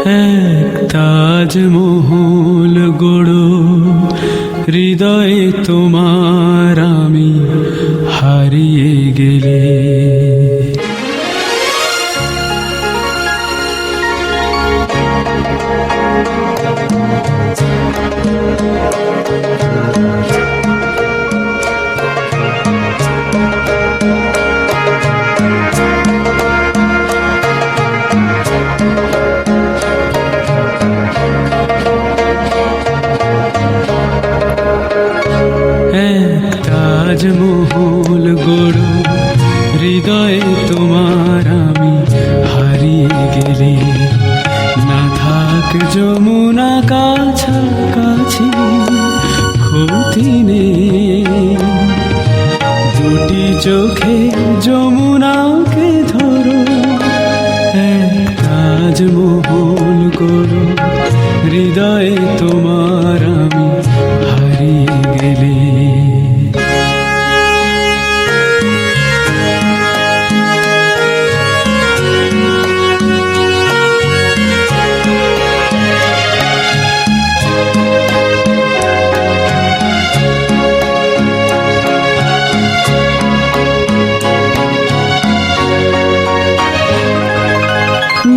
এক তাজমহল গড়ো হৃদয়ে তোমার আমি হারিয়ে গেলে। তাজমহল গড়ো হৃদয়ে তোমার আমি হারিয়ে গেলে। না থাক যমুনা কাছাকাছি ক্ষতি নেই, দুটি চোখে যমুনাকে ধরো। এক তাজমহল গড়ো হৃদয়ে তোমার আমি হারিয়ে গেলে।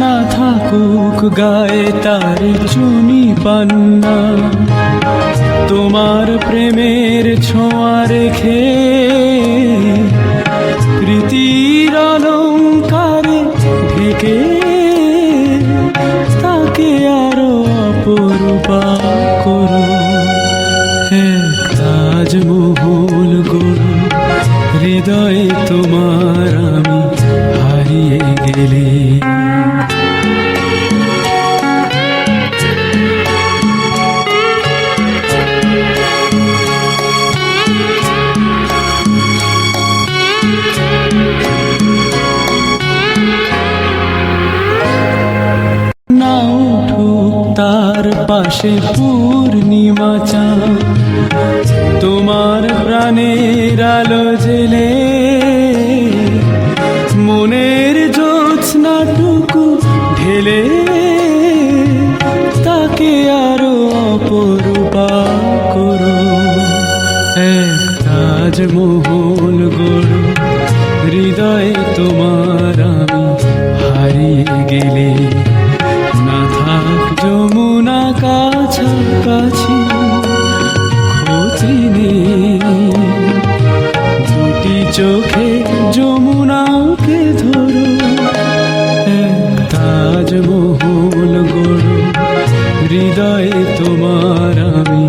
না থাকুক গায়ে তার চুনি পান্না, তোমার প্রেমের ছোঁয়া রেখে প্রীতির অলঙ্কারে ঢেকে তাকে আরো অপরূপা করো। এক তাজমহল গড়ো হৃদয়ে তোমার আমি হারিয়ে গেলে। না উঠুক তার পাশে পূর্ণিমা চাঁদ, তোমার প্রাণের আলো জেলে মনের জ্যোৎস্নাটুকু ঢেলে তাকে আরো অপরূপা করো। এক তাজমহল গড়ো হৃদয়ে তোমার আমি হারিয়ে গেলে। না থাক যমুনা কাছাকাছি ক্ষতি নেই, দুটি চোখে যমুনাকে ধরো। এক তাজমহল গড়ো হৃদয়ে তোমার আমি